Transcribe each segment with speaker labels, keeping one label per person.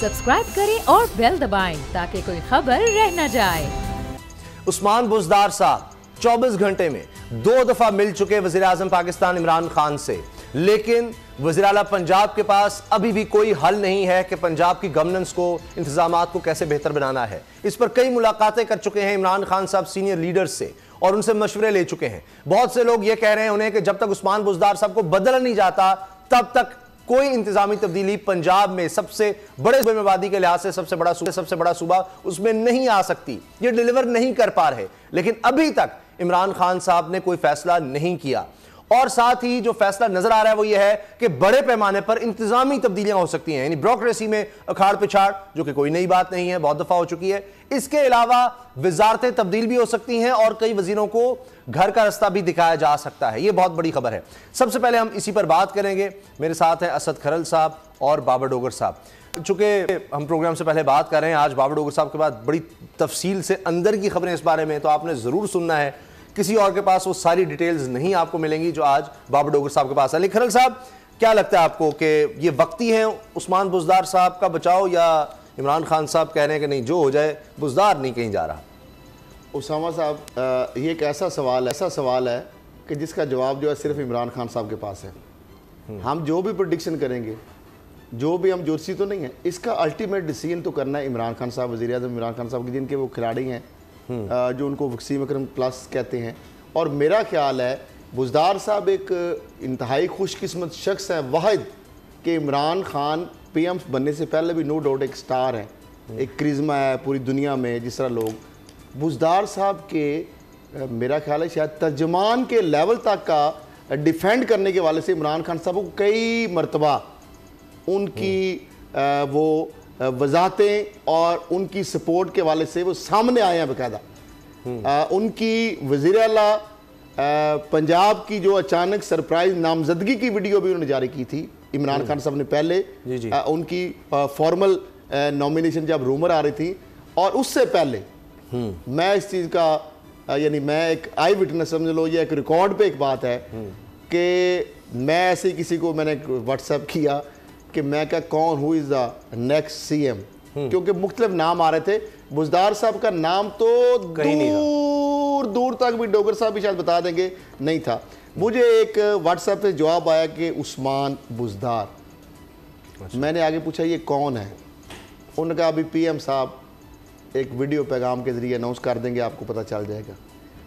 Speaker 1: Subscribe करें और bell दबाएं ताकि कोई खबर रह न जाए।
Speaker 2: उस्मान बुज़दार साहब 24 घंटे में 2 दफा मिल चुके वज़ीर आज़म पाकिस्तान इमरान खान से, लेकिन वज़ीर आला पंजाब के पास अभी भी कोई हल नहीं है कि पंजाब की गवर्नेंस को, इंतजामात को कैसे बेहतर बनाना है। इस पर कई मुलाकातें कर चुके हैं इमरान खान साहब सीनियर लीडर्स से और उनसे मशवरे ले चुके हैं। बहुत से लोग ये कह रहे हैं उन्हें कि जब तक उस्मान बुज़दार साहब को बदला नहीं जाता तब तक कोई इंतजामी तब्दीली पंजाब में सबसे बड़े सूबे में आबादी के लिहाज से सबसे बड़ा सूबा उसमें नहीं आ सकती। ये डिलीवर नहीं कर पा रहे, लेकिन अभी तक इमरान खान साहब ने कोई फैसला नहीं किया। और साथ ही जो फैसला नजर आ रहा है वो ये है कि बड़े पैमाने पर इंतजामी तब्दीलियां हो सकती हैं, यानी ब्यूरोक्रेसी में अखाड़ पिछाड़, जो कि कोई नई बात नहीं है, बहुत दफा हो चुकी है। इसके अलावा वजारतें तब्दील भी हो सकती हैं और कई वजीरों को घर का रास्ता भी दिखाया जा सकता है। यह बहुत बड़ी खबर है। सबसे पहले हम इसी पर बात करेंगे। मेरे साथ हैं असद खरल साहब और बाबर डोगर साहब। चूंकि हम प्रोग्राम से पहले बात कर रहे हैं, आज बाबर डोगर साहब के बाद बड़ी तफसील से अंदर की खबरें इस बारे में, तो आपने जरूर सुनना है। किसी और के पास वो सारी डिटेल्स नहीं आपको मिलेंगी जो आज बाबर डोगर साहब के पास है। लेकिन खरल साहब, क्या लगता है आपको कि ये वक्ती है उस्मान बुज़दार साहब का बचाओ, या इमरान खान साहब कह रहे हैं कि नहीं, जो हो जाए, बुज़दार नहीं कहीं जा रहा?
Speaker 3: उसामा साहब, ये एक ऐसा सवाल है कि जिसका जवाब जो है सिर्फ इमरान खान साहब के पास है। हम जो भी प्रेडिक्शन करेंगे, जो भी हम जोशी तो नहीं है, इसका अल्टीमेट डिसीजन तो करना है इमरान खान साहब, वज़ीर आज़म इमरान खान साहब, जिनके वो खिलाड़ी हैं जो उनको वसीम अकरम प्लस कहते हैं। और मेरा ख्याल है बुज़दार साहब एक इंतहाई खुशकिस्मत शख्स है, वाहिद कि इमरान खान PM बनने से पहले भी नो डाउट एक स्टार है, एक क्रिज़मा है पूरी दुनिया में। जिस तरह लोग बुज़दार साहब के मेरा ख्याल है शायद तर्जमान के लेवल तक का डिफेंड करने के वाले से इमरान खान साहब को कई मरतबा उनकी वो वजाहतें और उनकी सपोर्ट के वाले से वो सामने आए हैं बाकायदा। उनकी वज़ीर आला पंजाब की जो अचानक सरप्राइज नामजदगी की वीडियो भी उन्होंने जारी की थी इमरान खान साहब ने पहले। उनकी फॉर्मल नॉमिनेशन जब रूमर आ रही थी, और उससे पहले मैं इस चीज़ का, यानी मैं एक आई विटनेस समझ लो, ये एक रिकॉर्ड पे एक बात है कि मैं ऐसे किसी को मैंने व्हाट्सएप किया कि मैं क्या कौन who is the next CM, क्योंकि मुख्तलिफ नाम आ रहे थे। बुज़दार साहब का नाम तो दूर दूर तक भी डोगर साहब भी शायद बता देंगे नहीं था। मुझे एक व्हाट्सएप पे जवाब आया कि उस्मान बुज़दार। मैंने आगे पूछा ये कौन है, उन्होंने कहा अभी PM साहब एक वीडियो पैगाम के ज़रिए अनाउंस कर देंगे, आपको पता चल जाएगा।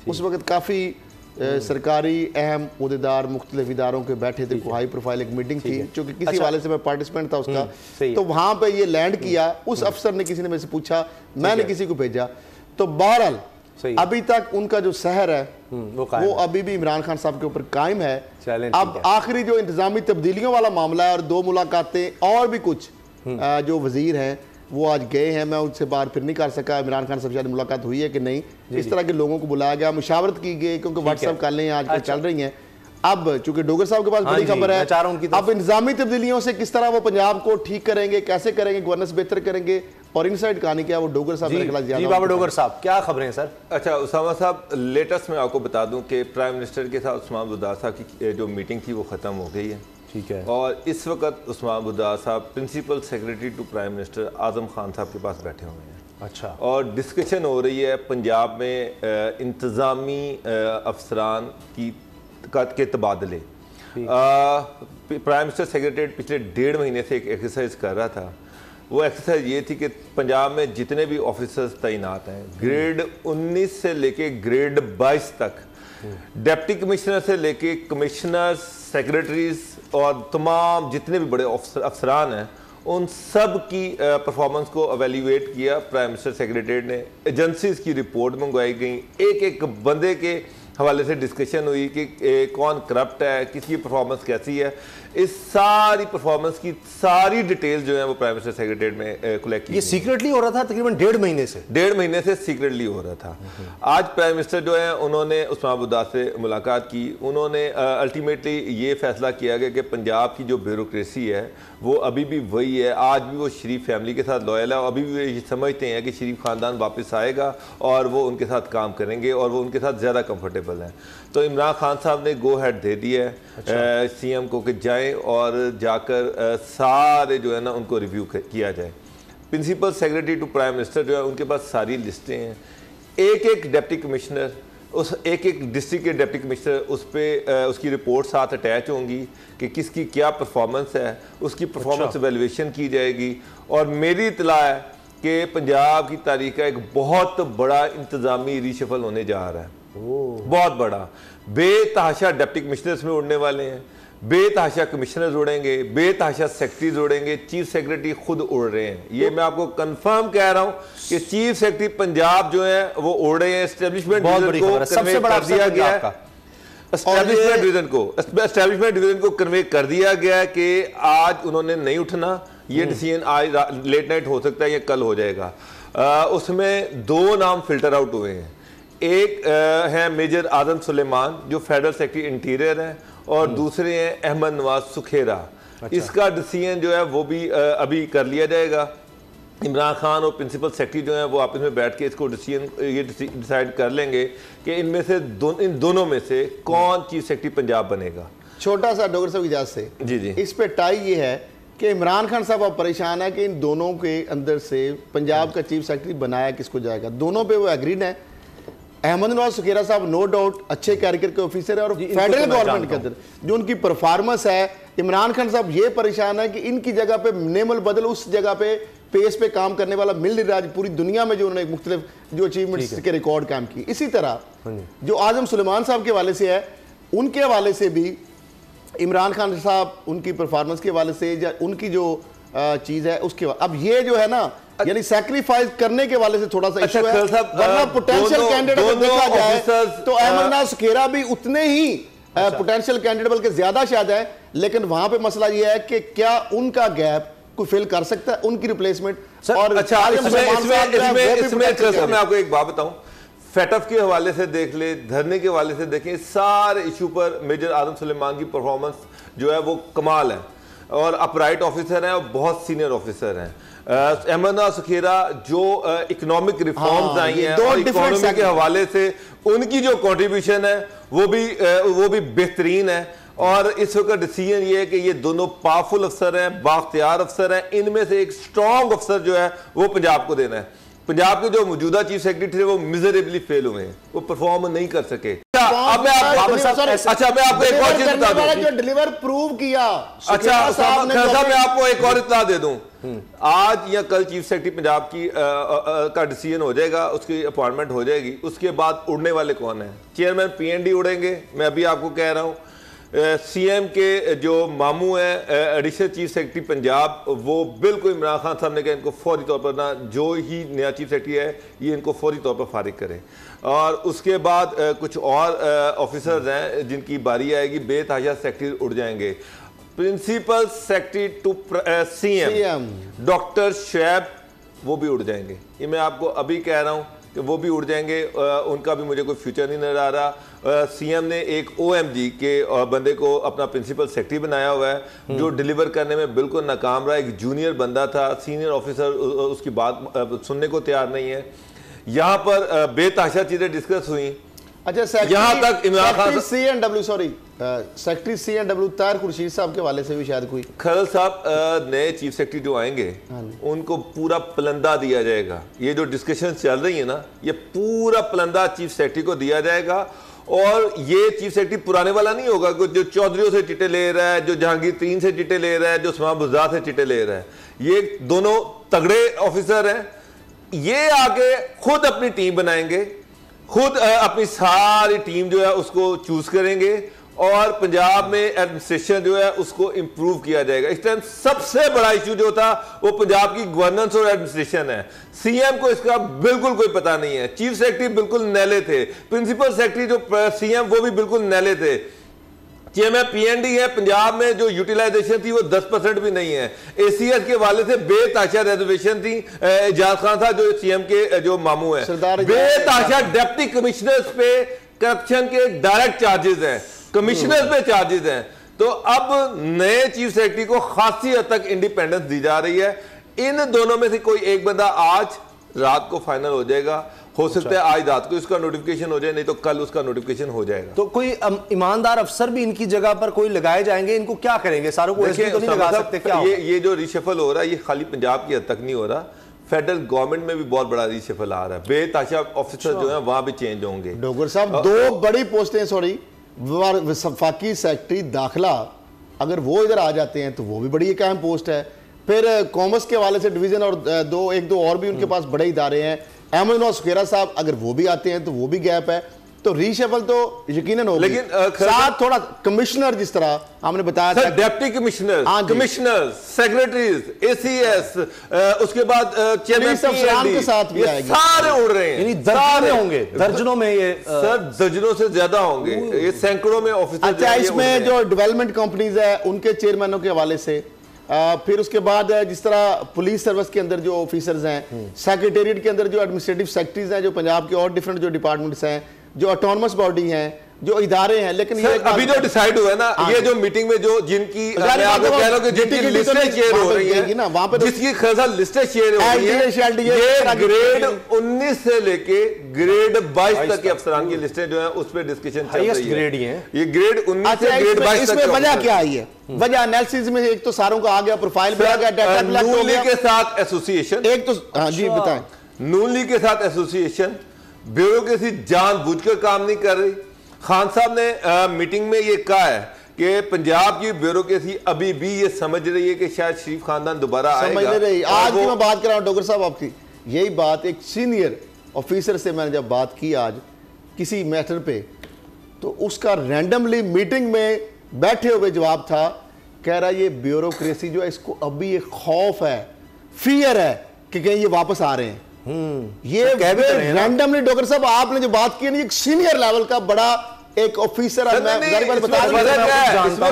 Speaker 3: उस वक्त काफ़ी सरकारी अहम उहदेदार मुख्तलिफ इदारों के बैठे थे, हाई प्रोफाइल एक मीटिंग थी, क्योंकि किसी वाले से मैं पार्टिसिपेंट था उसका, तो वहाँ पे ये लैंड किया। उस अफसर ने, किसी ने मेरे से पूछा, मैंने किसी को भेजा, तो बहरहाल अभी तक उनका जो सहर है वो अभी भी इमरान खान साहब के ऊपर कायम है। अब आखिरी जो इंतजामी तब्दीलियों वाला मामला है और 2 मुलाकातें और भी कुछ जो वजीर हैं वो आज गए हैं, मैं उनसे बात फिर नहीं कर सका। इमरान खान साहब शायद मुलाकात हुई है कि नहीं, इस तरह के लोगों को बुलाया गया, मुशावरत की गई, क्योंकि व्हाट्सएप कॉलें आजकल चल रही हैं। अब चूंकि डोगर साहब के पास बड़ी खबर है, अब इंतजामी तब्दीलियों से किस तरह वो पंजाब को ठीक करेंगे, कैसे करेंगे, गवर्नेंस बेहतर करेंगे, और इनसाइड कहानी क्या वो डोगर साहब
Speaker 2: जी। बाबर डोगर साहब, क्या खबरें सर?
Speaker 4: अच्छा उसामा साहब, लेटेस्ट में आपको बता दूं कि प्राइम मिनिस्टर के साथ उस्मान बुज़दार साहब की जो मीटिंग थी वो ख़त्म हो गई है।
Speaker 2: ठीक है।
Speaker 4: और इस वक्त उस्मान बुज़दार साहब principal secretary to prime minister Azam Khan साहब के पास बैठे हुए हैं।
Speaker 2: अच्छा। और
Speaker 4: डिस्कशन हो रही है पंजाब में इंतज़ामी अफसरान के तबादले। प्राइम मिनिस्टर सेक्रेटरीट पिछले 1.5 महीने से एक एक्सरसाइज कर रहा था। वो एक्सरसाइज ये थी कि पंजाब में जितने भी ऑफिसर्स तैनात हैं, ग्रेड 19 से लेके ग्रेड 22 तक, डिप्टी कमिश्नर से लेके कमिश्नर्स, सेक्रेटरीज और तमाम जितने भी बड़े अफसरान हैं, उन सब की परफॉर्मेंस को एवेल्यूएट किया प्राइम मिनिस्टर सेक्रेटरीट ने। एजेंसीज की रिपोर्ट मंगवाई गई, एक एक बंदे के हवाले से डिस्कशन हुई कि कौन करप्ट है, किसकी परफॉर्मेंस कैसी है। इस सारी परफॉर्मेंस की सारी डिटेल्स जो है वो प्राइम मिनिस्टर सेक्रेटरीट में कलेक्ट की।
Speaker 2: ये सीक्रेटली हो रहा था तकरीबन 1.5 महीने से।
Speaker 4: 1.5 महीने से सीक्रेटली हो रहा था। आज प्राइम मिनिस्टर जो है उन्होंने उस्मान बुज़दार से मुलाकात की। उन्होंने अल्टीमेटली ये फैसला किया गया कि पंजाब की जो ब्यूरोक्रेसी है वो अभी भी वही है। आज भी वो शरीफ फैमिली के साथ लॉयल है, अभी भी ये समझते हैं कि शरीफ ख़ानदान वापस आएगा और वो उनके साथ काम करेंगे और वो उनके साथ ज़्यादा कंफर्टेबल हैं। तो इमरान खान साहब ने गो हेड दे दिया है CM को कि जाएं और जाकर सारे जो है ना उनको रिव्यू किया जाए। Principal secretary to prime minister जो है उनके पास सारी लिस्टें हैं, एक एक डिप्टी कमिश्नर, उस एक एक डिस्ट्रिक्ट के डिप्टी कमिश्नर उस पर उसकी रिपोर्ट साथ अटैच होंगी कि किसकी क्या परफॉर्मेंस है, उसकी परफॉर्मेंस एवेल्युएशन की जाएगी। और मेरी इतला है कि पंजाब की तारीख का एक बहुत बड़ा इंतजामी रीशफल होने जा रहा है, बहुत बड़ा। बेतहाशा डिप्टी कमिश्नर्स में उड़ने वाले हैं, बेतहाशा कमिश्नर्स उड़ेंगे, बेतहाशा सेक्रेटरीज उड़ेंगे, चीफ सेक्रेटरी खुद उड़ रहे हैं। ये मैं आपको कंफर्म कह रहा हूं कि चीफ सेक्रेटरी पंजाब जो है वो उड़ रहे हैं। एस्टेब्लिशमेंट डिवीजन को
Speaker 2: सबसे बड़ा
Speaker 4: दिया गया है, एस्टेब्लिशमेंट डिवीजन को कन्वे कर दिया गया है कि आज उन्होंने नहीं उठना। ये डिसीजन आज लेट नाइट हो सकता है, ये कल हो जाएगा। उसमें 2 नाम फिल्टर आउट हुए हैं। एक है मेजर आदम सुलेमान जो फेडरल सेक्रेटरी इंटीरियर है, और दूसरे हैं अहमद नवाज सुखेरा। अच्छा। इसका डिसीजन जो है वो भी अभी कर लिया जाएगा। इमरान खान और प्रिंसिपल सेक्रेटरी जो है वो आपस में बैठ के इसको डिसाइड कर लेंगे कि इनमें से इन दोनों में से कौन चीफ सेक्रेटरी पंजाब बनेगा।
Speaker 3: छोटा सा डॉक्टर साहब इजाजत से
Speaker 4: जी जी
Speaker 3: इस पे टाई ये है कि इमरान खान साहब अब परेशान है कि इन दोनों के अंदर से पंजाब का चीफ सेक्रेटरी बनाया किसको जाएगा। दोनों पे वो एग्रीड है। अहमद नवाज सुखेरा साहब नो डाउट अच्छे कैरियर के ऑफिसर है और फेडरल गवर्नमेंट के अंदर जो उनकी परफॉर्मेंस है, इमरान खान साहब ये परेशान है कि इनकी जगह पे नेमल बदल उस जगह पे पेस पे काम करने वाला मिल नहीं रहा पूरी दुनिया में जो उन्होंने मुख्तलिफ जो अचीवमेंट्स के रिकॉर्ड काम की। इसी तरह जो आजम सुलेमान साहब के हवाले से है, उनके हवाले से भी इमरान खान साहब उनकी परफॉर्मेंस के हवाले से या उनकी जो चीज है उसके अब ये जो है ना यानी सैक्रिफाइस करने के वाले से थोड़ा सा इशू है। वरना पोटेंशियल कैंडिडेट देखा जाए तो अहमद नवाज सुखेरा भी उतने ही पोटेंशियल कैंडिडेट बल्कि ज्यादा शायद है, लेकिन वहां पे मसला ये है कि क्या उनका गैप कोई फिल कर सकता है, उनकी रिप्लेसमेंट। और
Speaker 4: अच्छा इसमें मैं आपको एक बात बताऊं, फेटअप के हवाले से देख ले, धरने के हवाले से देखें, सारे इशू पर मेजर आदम सुलेमान की परफॉर्मेंस जो है वो कमाल है और अपराइट ऑफिसर हैं और बहुत सीनियर ऑफिसर हैं। अहमद नवाज सुखेरा जो इकोनॉमिक रिफॉर्म्स आई हैं और इकोनॉमी के हवाले से उनकी जो कंट्रीब्यूशन है वो भी बेहतरीन है। और इस वक्त डिसीजन ये है कि ये दोनों पावरफुल अफसर हैं, बाख्तियार अफसर हैं, इनमें से एक स्ट्रॉन्ग अफसर जो है वो पंजाब को देना है। पंजाब के जो मौजूदा चीफ सेक्रेटरी थे वो मिजरेबली फेल हुए हैं, वो परफॉर्म नहीं कर सके। अब मैं आपको एक और चीज बता दूं,
Speaker 3: जो डिलीवर प्रूव किया।
Speaker 4: अच्छा मैं आपको एक और इत्तला दे दूं, आज या कल चीफ सेक्रेटरी पंजाब की का डिसीजन हो जाएगा, उसकी अपॉइंटमेंट हो जाएगी। उसके बाद उड़ने वाले कौन है? चेयरमैन पीएनडी उड़ेंगे, मैं अभी आपको कह रहा हूं। सीएम के जो मामू हैं एडिशनल चीफ सेक्रेटरी पंजाब, वो बिल्कुल इमरान खान साहब ने कहा इनको फौरी तौर पर ना, जो ही नया चीफ सेक्रेटरी है ये इनको फौरी तौर पर फारिग करें। और उसके बाद कुछ और ऑफिसर्स हैं जिनकी बारी आएगी, बेतहाशा सेक्रेटरी उड़ जाएंगे। Principal secretary to CM doctor शैब वो भी उड़ जाएंगे, ये मैं आपको अभी कह रहा हूँ कि वो भी उड़ जाएंगे। उनका भी मुझे कोई फ्यूचर नहीं नजर आ रहा। सीएम ने एक ओएमजी के बंदे को अपना प्रिंसिपल सेक्रेटरी बनाया हुआ है जो डिलीवर करने में बिल्कुल नाकाम रहा। एक जूनियर बंदा था, सीनियर ऑफिसर उसकी बात सुनने को तैयार नहीं है। यहाँ पर बेतहाशा चीजें डिस्कस हुई।
Speaker 3: अच्छा,
Speaker 4: यहाँ तक इमरान खान
Speaker 3: सेक्रेटरी सीएनडब्ल्यू तार खुर्शीद साहब के वाले से भी शायद कोई
Speaker 4: खरल साहब नए चीफ सेक्रेटरी जो आएंगे उनको पूरा पलंदा दिया जाएगा। ये जो डिस्कशन चल रही है ना, ये पूरा पलंदा चीफ सेक्रेटरी को दिया जाएगा। और ये चीफ सेक्रेटरी पुराने वाला नहीं होगा जो चौधरियों से चिट्टे ले रहा है, जो जहांगीर तीन से चिट्टे ले रहा है, जो उस्मान बुज़दार से चिट्टे ले रहा है। ये दोनों तगड़े ऑफिसर हैं। ये आगे खुद अपनी टीम बनाएंगे, खुद अपनी सारी टीम जो है उसको चूज करेंगे और पंजाब में एडमिनिस्ट्रेशन जो है उसको इंप्रूव किया जाएगा। इस टाइम सबसे बड़ा इशू जो था वो पंजाब की गवर्नेंस और एडमिनिस्ट्रेशन है। सीएम को इसका बिल्कुल कोई पता नहीं है। चीफ सेक्रेटरी बिल्कुल नैले थे, प्रिंसिपल सेक्रेटरी जो सीएम वो भी बिल्कुल नैले थे। चेयरमैन पीएनडी है, पंजाब में जो यूटिलाइजेशन थी वो 10% भी नहीं है। एसीएस के वाले से बेतहाशा रिजर्वेशन थी। एजाज खान था जो सीएम के जो मामू है, बेतहाशा डिप्टी कमिश्नर्स पे करप्शन के डायरेक्ट चार्जेस हैं, कमिश्नर पे चार्जेस हैं। तो अब नए चीफ सेक्रेटरी को खासी हद तक इंडिपेंडेंस दी जा रही है। इन दोनों में से कोई एक बंदा आज रात को फाइनल हो जाएगा। हो सकता है आज रात को इसका नोटिफिकेशन हो जाए, नहीं तो कल उसका नोटिफिकेशन हो जाएगा।
Speaker 2: तो कोई ईमानदार अफसर भी इनकी जगह पर कोई लगाए जाएंगे, इनको क्या करेंगे? सारों को तो नहीं लगा सकते क्या?
Speaker 4: ये जो रिशफल हो रहा है ये खाली पंजाब की हद तक नहीं हो रहा, फेडरल गवर्नमेंट में भी बहुत बड़ा रीशफल आ रहा है, बेताशा ऑफिसर जो है वहां भी चेंज होंगे।
Speaker 3: डोगर साहब, दो बड़ी पोस्टें, सॉरी, वफाकी सेक्रेटरी दाखिला, अगर वो इधर आ जाते हैं तो वो भी बड़ी एक अहम पोस्ट है। फिर कॉमर्स के हवाले से डिवीजन और एक दो और भी उनके पास बड़े इदारे हैं। अहमद नवाज सुखेरा साहब अगर वो भी आते हैं तो वो भी गैप है, तो रीशफल तो यकीनन होगा। लेकिन साथ थोड़ा कमिश्नर, जिस तरह हमने बताया था,
Speaker 4: deputy commissioner, commissioner, secretaries, ACS, उसके बाद चेयरमैन
Speaker 3: के साथ भी आएंगे,
Speaker 4: सारे उड़ रहे हैं।
Speaker 2: यानी दर्जनों होंगे, दर्जनों में ये
Speaker 4: सर दर्जनों से ज्यादा होंगे, ये सैकड़ों में ऑफिसर।
Speaker 3: अच्छा, इसमें जो डेवलपमेंट कंपनीज है उनके चेयरमैनों के हवाले से, फिर उसके बाद जिस तरह पुलिस सर्विस के अंदर जो ऑफिसर्स हैं, सेक्रेटेरिएट के अंदर जो एडमिनिस्ट्रेटिव सेक्रेटरीज हैं, जो पंजाब के और डिफरेंट जो डिपार्टमेंट्स हैं, जो ऑटोनमस बॉडी हैं, जो इदारे हैं। लेकिन ये
Speaker 4: अभी जो डिसाइड हुआ है ना, ये जो मीटिंग में जो जिनकी मैं आपको कह रहा हूं कि जिनकी लिस्टें शेयर हो रही है ना, वहां पे जिसकी खासा लिस्टें शेयर हो रही है, ये ग्रेड 19 से लेके ग्रेड 22 तक के अफसरान की लिस्टें जो है उस पे डिस्कशन चल रही है। ये ग्रेड 19 से ग्रेड 22 तक।
Speaker 3: इसमें वजह क्या आई है? वजह एनालिसिस में एक तो सारों का आ गया, प्रोफाइल भी आ गया, डाटा कलेक्ट हो गया।
Speaker 4: के साथ एसोसिएशन, एक तो
Speaker 3: हाँ जी बताएं,
Speaker 4: नून लीग के साथ एसोसिएशन, ब्यूरोक्रेसी जानबूझकर काम नहीं कर रही। खान साहब ने मीटिंग में ये कहा है कि पंजाब की ब्यूरोक्रेसी अभी भी ये समझ रही है कि शायद शरीफ खानदान दोबारा आएगा।
Speaker 3: समझ रही। आज की मैं बात कर रहा हूं डॉक्टर साहब, आपकी यही बात एक सीनियर ऑफिसर से मैंने जब बात की आज किसी मैटर पे, तो उसका रैंडमली मीटिंग में बैठे हुए जवाब था, कह रहा ये ब्यूरोक्रेसी जो है इसको अभी एक खौफ है, फियर है कि कहीं ये वापस आ रहे हैं। ये रैंडमली डॉक्टर साहब आपने जो बात की, एक सीनियर लेवल का बड़ा एक ऑफिसर,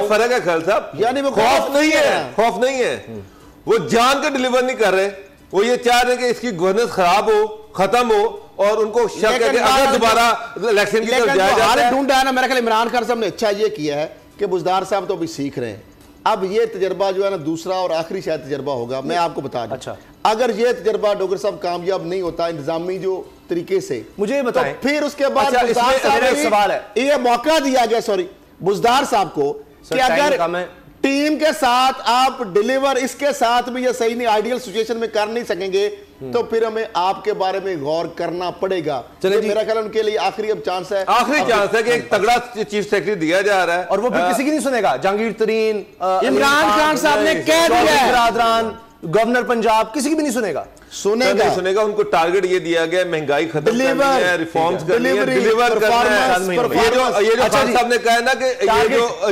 Speaker 4: फर्क है खान साहब, यानी वो खौफ नहीं है, खौफ नहीं है, वो जान के डिलीवर नहीं कर रहे, वो ये चाह रहे हैं कि इसकी गवर्नेंस खराब हो, खत्म हो, और उनको शक है कि अगर दोबारा इलेक्शन की तरफ जाया जाता है।
Speaker 3: ढूंढा है ना, मेरा ख्याल इमरान खान साहब ने अच्छा ये किया है कि बुज़दार साहब तो अभी सीख रहे हैं। अब ये तजर्बा जो है ना, दूसरा और आखिरी शायद तजर्बा होगा। मैं आपको बता दूं, अच्छा, अगर ये तजर्बा डॉक्टर साहब कामयाब नहीं होता इंतजामी जो तरीके से,
Speaker 2: मुझे बताएं,
Speaker 3: तो फिर उसके बाद
Speaker 2: सवाल है,
Speaker 3: ये मौका दिया गया सॉरी बुज़दार साहब को कि अगर टीम के साथ आप डिलीवर इसके साथ भी ये सही नहीं, आइडियल सिचुएशन में कर नहीं सकेंगे, तो फिर हमें आपके बारे में गौर करना पड़ेगा। चलिए, मेरा ख्याल उनके लिए आखिरी अब चांस है,
Speaker 4: आखिरी चांस है कि एक तगड़ा चीफ सेक्रेटरी दिया जा रहा है,
Speaker 2: और वो फिर किसी की नहीं सुनेगा। जहांगीर तरीन,
Speaker 3: इमरान खान साहब ने कह दिया है,
Speaker 2: गवर्नर पंजाब किसी की भी नहीं सुनेगा,
Speaker 4: सुनेगा। उनको टारगेट ये दिया गया, महंगाई खत्म करनी है, रिफॉर्म्स करनी है, डिलीवर करना है। ये जो खान साहब ने कहा है ना कि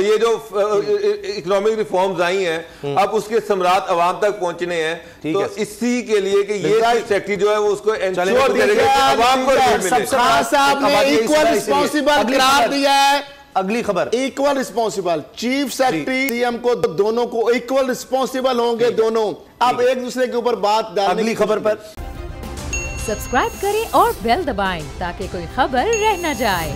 Speaker 4: ये जो इकोनॉमिक रिफॉर्म्स आई हैं, अब उसके समरात अवाम तक पहुंचने हैं, तो इसी के लिए कि ये सेक्रेटरी जो है वो उसको एंश्योर करेगा कि अवाम को मिले।
Speaker 3: खान साहब ने इक्वल रिस्पांसिबल करार दिया है।
Speaker 2: अगली खबर,
Speaker 3: equal responsible chief secretary CM को, दोनों को इक्वल रिस्पॉन्सिबल होंगे दोनों। अब एक दूसरे के ऊपर बात डालने।
Speaker 2: अगली खबर पर
Speaker 1: सब्सक्राइब करें और बेल दबाएं ताकि कोई खबर रह न जाए।